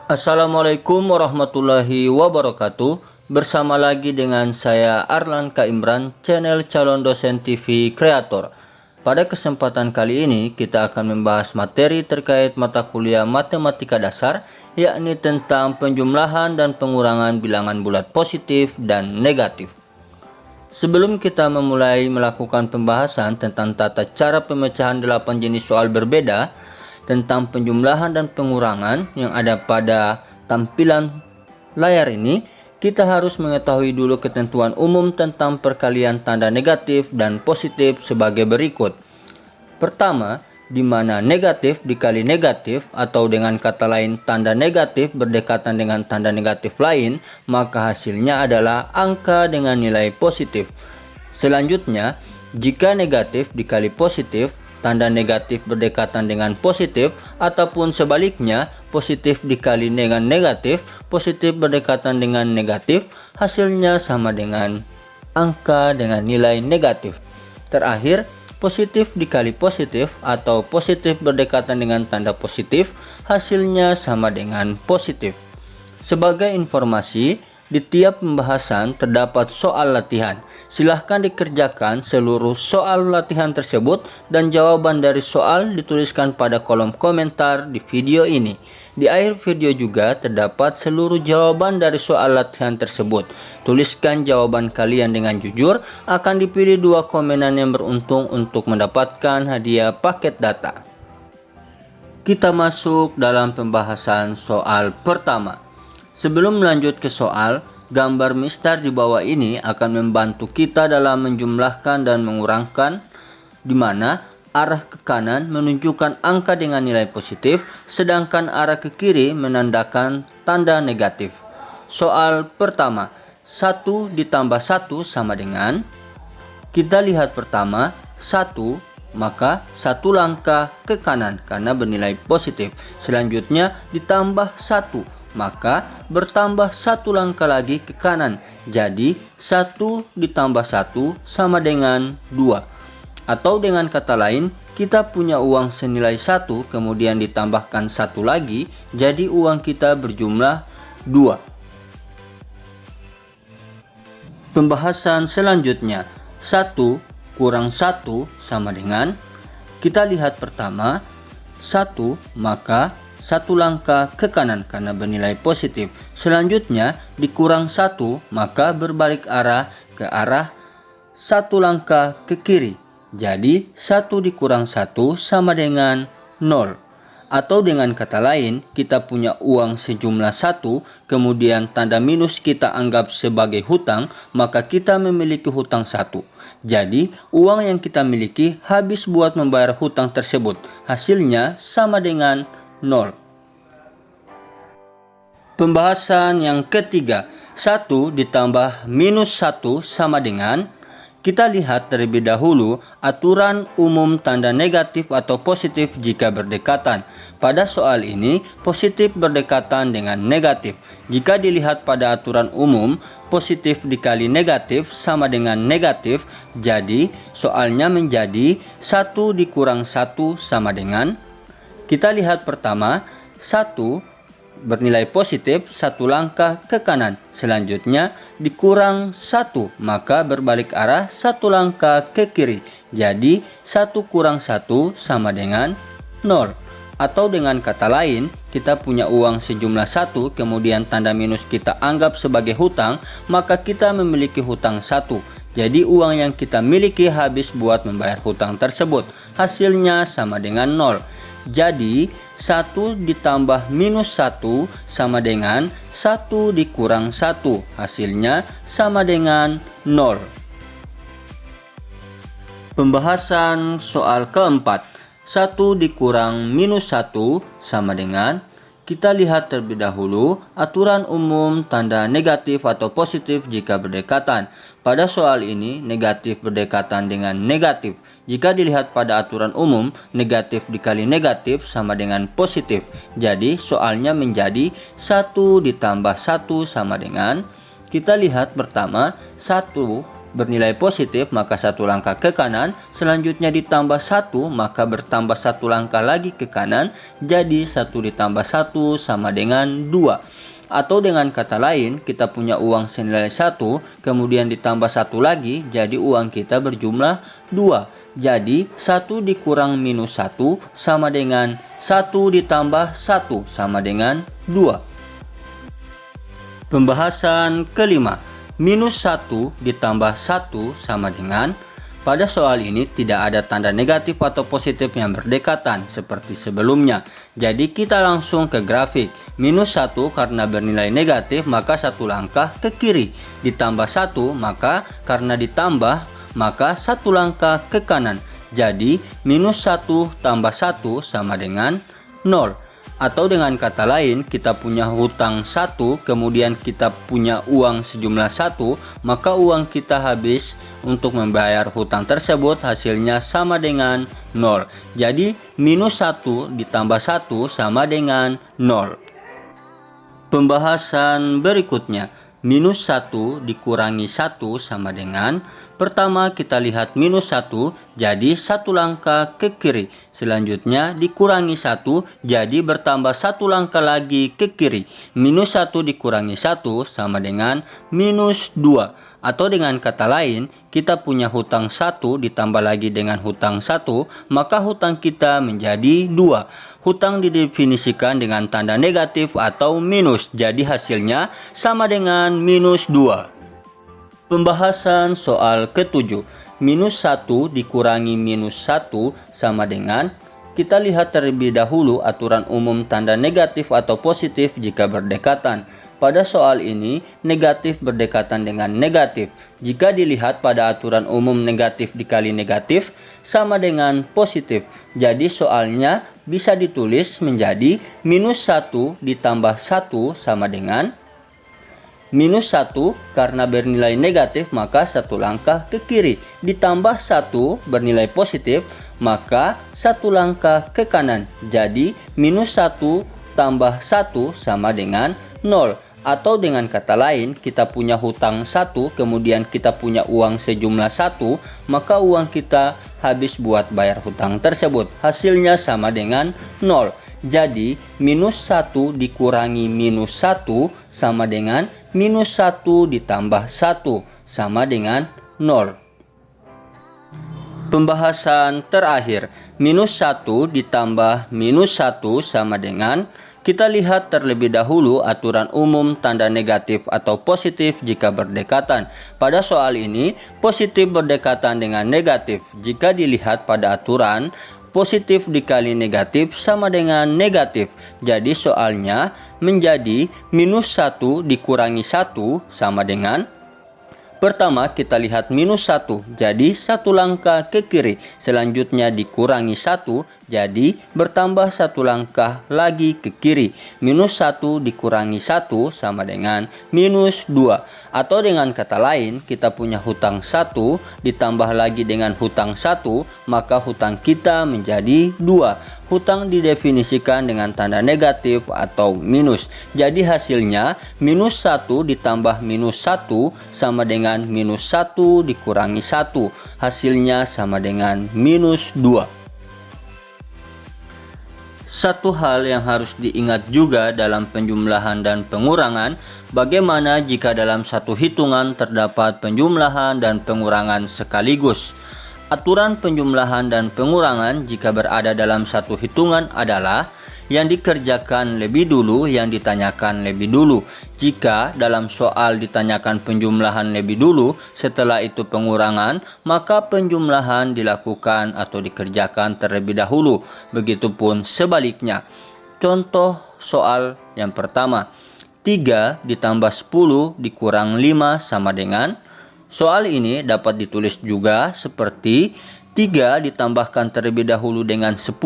Assalamualaikum warahmatullahi wabarakatuh. Bersama lagi dengan saya Arlan K. Imran, channel Calon Dosen TV Kreator. Pada kesempatan kali ini kita akan membahas materi terkait mata kuliah Matematika Dasar, yakni tentang penjumlahan dan pengurangan bilangan bulat positif dan negatif. Sebelum kita memulai melakukan pembahasan tentang tata cara pemecahan 8 jenis soal berbeda, tentang penjumlahan dan pengurangan yang ada pada tampilan layar ini, kita harus mengetahui dulu ketentuan umum tentang perkalian tanda negatif dan positif sebagai berikut. Pertama, di mana negatif dikali negatif atau dengan kata lain tanda negatif berdekatan dengan tanda negatif lain, maka hasilnya adalah angka dengan nilai positif. Selanjutnya, jika negatif dikali positif, tanda negatif berdekatan dengan positif, ataupun sebaliknya, positif dikali dengan negatif, positif berdekatan dengan negatif, hasilnya sama dengan angka dengan nilai negatif. Terakhir, positif dikali positif atau positif berdekatan dengan tanda positif, hasilnya sama dengan positif. Sebagai informasi, di tiap pembahasan terdapat soal latihan. Silahkan dikerjakan seluruh soal latihan tersebut dan jawaban dari soal dituliskan pada kolom komentar di video ini. Di akhir video juga terdapat seluruh jawaban dari soal latihan tersebut. Tuliskan jawaban kalian dengan jujur, akan dipilih 2 komenan yang beruntung untuk mendapatkan hadiah paket data. Kita masuk dalam pembahasan soal pertama. Sebelum melanjut ke soal, gambar mistar di bawah ini akan membantu kita dalam menjumlahkan dan mengurangkan, di mana arah ke kanan menunjukkan angka dengan nilai positif, sedangkan arah ke kiri menandakan tanda negatif. Soal pertama, 1 ditambah 1 sama dengan, kita lihat pertama, 1, maka 1 langkah ke kanan karena bernilai positif. Selanjutnya ditambah 1. Maka bertambah 1 langkah lagi ke kanan. Jadi 1 ditambah 1 sama dengan 2. Atau dengan kata lain, kita punya uang senilai 1 kemudian ditambahkan 1 lagi, jadi uang kita berjumlah 2. Pembahasan selanjutnya, 1 kurang 1 sama dengan, kita lihat pertama, 1 maka 1 langkah ke kanan karena bernilai positif. Selanjutnya dikurang 1 maka berbalik arah ke arah 1 langkah ke kiri. Jadi 1 dikurang 1 sama dengan 0. Atau dengan kata lain, kita punya uang sejumlah 1, kemudian tanda minus kita anggap sebagai hutang, maka kita memiliki hutang 1. Jadi uang yang kita miliki habis buat membayar hutang tersebut. Hasilnya sama dengan 0. Pembahasan yang ketiga, 1 ditambah minus 1 sama dengan, kita lihat terlebih dahulu aturan umum tanda negatif atau positif jika berdekatan. Pada soal ini, positif berdekatan dengan negatif. Jika dilihat pada aturan umum, positif dikali negatif sama dengan negatif, jadi soalnya menjadi 1 dikurang 1 sama dengan, kita lihat pertama, 1 bernilai positif 1 langkah ke kanan. Selanjutnya dikurang 1, maka berbalik arah 1 langkah ke kiri. Jadi 1 kurang 1 sama dengan 0. Atau dengan kata lain, kita punya uang sejumlah 1, kemudian tanda minus kita anggap sebagai hutang, maka kita memiliki hutang 1. Jadi uang yang kita miliki habis buat membayar hutang tersebut. Hasilnya sama dengan 0. Jadi 1 ditambah minus 1 sama dengan 1 dikurang 1. Hasilnya sama dengan 0. Pembahasan soal keempat, 1 dikurang minus 1 sama dengan, kita lihat terlebih dahulu aturan umum tanda negatif atau positif jika berdekatan. Pada soal ini, negatif berdekatan dengan negatif. Jika dilihat pada aturan umum, negatif dikali negatif sama dengan positif. Jadi soalnya menjadi 1 ditambah 1 sama dengan, kita lihat pertama, 1 bernilai positif maka satu langkah ke kanan, selanjutnya ditambah 1 maka bertambah satu langkah lagi ke kanan, jadi 1 ditambah 1 sama dengan 2. Atau dengan kata lain, kita punya uang senilai 1, kemudian ditambah 1 lagi, jadi uang kita berjumlah 2. Jadi 1 dikurang minus 1 sama dengan 1 ditambah 1 sama dengan 2. Pembahasan kelima, minus 1 ditambah 1 sama dengan. Pada soal ini tidak ada tanda negatif atau positif yang berdekatan seperti sebelumnya. Jadi kita langsung ke grafik. Minus 1 karena bernilai negatif maka satu langkah ke kiri. Ditambah 1 maka karena ditambah maka satu langkah ke kanan. Jadi minus 1 tambah 1 sama dengan 0. Atau dengan kata lain, kita punya hutang 1, kemudian kita punya uang sejumlah 1, maka uang kita habis untuk membayar hutang tersebut, hasilnya sama dengan 0. Jadi minus 1 ditambah 1 sama dengan 0. Pembahasan berikutnya, minus 1 dikurangi 1 sama dengan. Pertama kita lihat minus 1, jadi satu langkah ke kiri. Selanjutnya dikurangi 1, jadi bertambah satu langkah lagi ke kiri. Minus 1 dikurangi 1 sama dengan minus 2. Atau dengan kata lain, kita punya hutang 1 ditambah lagi dengan hutang 1, maka hutang kita menjadi 2. Hutang didefinisikan dengan tanda negatif atau minus, jadi hasilnya sama dengan minus 2. Pembahasan soal ketujuh, minus 1 dikurangi minus 1 sama dengan. Kita lihat terlebih dahulu aturan umum tanda negatif atau positif jika berdekatan. Pada soal ini, negatif berdekatan dengan negatif. Jika dilihat pada aturan umum negatif dikali negatif sama dengan positif. Jadi soalnya bisa ditulis menjadi minus 1 ditambah 1 sama dengan. Minus 1 karena bernilai negatif maka satu langkah ke kiri. Ditambah 1 bernilai positif maka satu langkah ke kanan. Jadi minus 1 tambah 1 sama dengan 0. Atau dengan kata lain, kita punya hutang 1, kemudian kita punya uang sejumlah 1, maka uang kita habis buat bayar hutang tersebut. Hasilnya sama dengan 0. Jadi minus 1 dikurangi minus 1 sama dengan minus 1 ditambah 1 sama dengan 0. Pembahasan terakhir, minus 1 ditambah minus 1 sama dengan. Kita lihat terlebih dahulu aturan umum tanda negatif atau positif jika berdekatan. Pada soal ini, positif berdekatan dengan negatif. Jika dilihat pada aturan, positif dikali negatif sama dengan negatif. Jadi soalnya menjadi minus 1 dikurangi 1 sama dengan. Pertama kita lihat minus 1, jadi satu langkah ke kiri. Selanjutnya dikurangi 1, jadi bertambah satu langkah lagi ke kiri. Minus 1 dikurangi 1 sama dengan minus 2. Atau dengan kata lain, kita punya hutang 1 ditambah lagi dengan hutang 1, maka hutang kita menjadi 2. Hutang didefinisikan dengan tanda negatif atau minus. Jadi hasilnya minus 1 ditambah minus 1 sama dengan minus 1 dikurangi 1. Hasilnya sama dengan minus 2. Satu hal yang harus diingat juga dalam penjumlahan dan pengurangan, bagaimana jika dalam satu hitungan terdapat penjumlahan dan pengurangan sekaligus. Aturan penjumlahan dan pengurangan jika berada dalam satu hitungan adalah yang dikerjakan lebih dulu, yang ditanyakan lebih dulu. Jika dalam soal ditanyakan penjumlahan lebih dulu, setelah itu pengurangan, maka penjumlahan dilakukan atau dikerjakan terlebih dahulu. Begitupun sebaliknya. Contoh soal yang pertama, 3 ditambah 10 dikurang 5 sama dengan. Soal ini dapat ditulis juga seperti 3 ditambahkan terlebih dahulu dengan 10,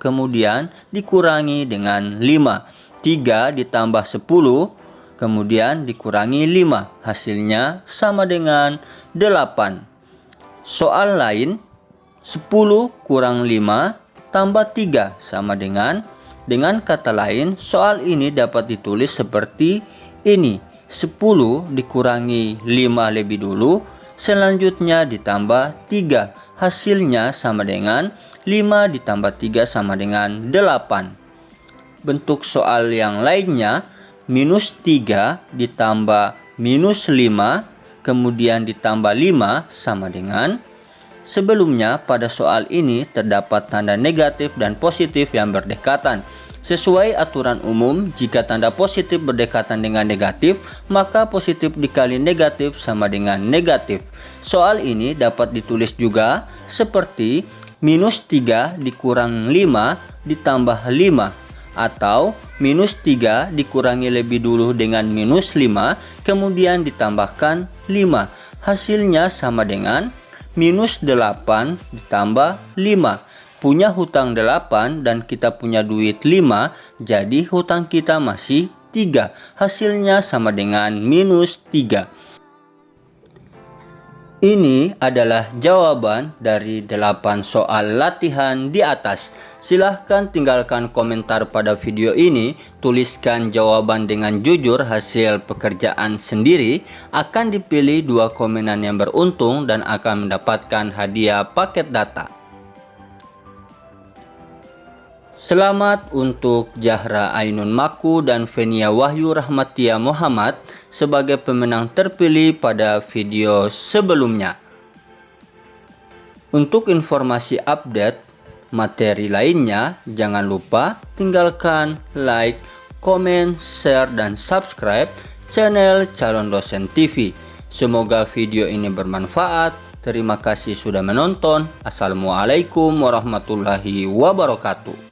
kemudian dikurangi dengan 5. 3 ditambah 10, kemudian dikurangi 5. Hasilnya sama dengan 8. Soal lain, 10 kurang 5 tambah 3 sama dengan. Dengan kata lain, soal ini dapat ditulis seperti ini. 10 dikurangi 5 lebih dulu, Selanjutnya ditambah 3. Hasilnya sama dengan 5 ditambah 3 sama dengan 8. Bentuk soal yang lainnya, minus 3 ditambah minus 5, kemudian ditambah 5 sama dengan. Sebelumnya pada soal ini terdapat tanda negatif dan positif yang berdekatan. Sesuai aturan umum, jika tanda positif berdekatan dengan negatif, maka positif dikali negatif sama dengan negatif. Soal ini dapat ditulis juga seperti minus 3 dikurang 5 ditambah 5, atau minus 3 dikurangi lebih dulu dengan minus 5, kemudian ditambahkan 5. Hasilnya sama dengan minus 8 ditambah 5. Punya hutang 8 dan kita punya duit 5, jadi hutang kita masih 3. Hasilnya sama dengan minus 3. Ini adalah jawaban dari 8 soal latihan di atas. Silahkan tinggalkan komentar pada video ini, tuliskan jawaban dengan jujur hasil pekerjaan sendiri, akan dipilih 2 komenan yang beruntung dan akan mendapatkan hadiah paket data. Selamat untuk Zahra Ainun Maku dan Fenia Wahyu Rahmatia Muhammad sebagai pemenang terpilih pada video sebelumnya. Untuk informasi update materi lainnya, jangan lupa tinggalkan like, komen, share, dan subscribe channel Calon Dosen TV. Semoga video ini bermanfaat. Terima kasih sudah menonton. Assalamualaikum warahmatullahi wabarakatuh.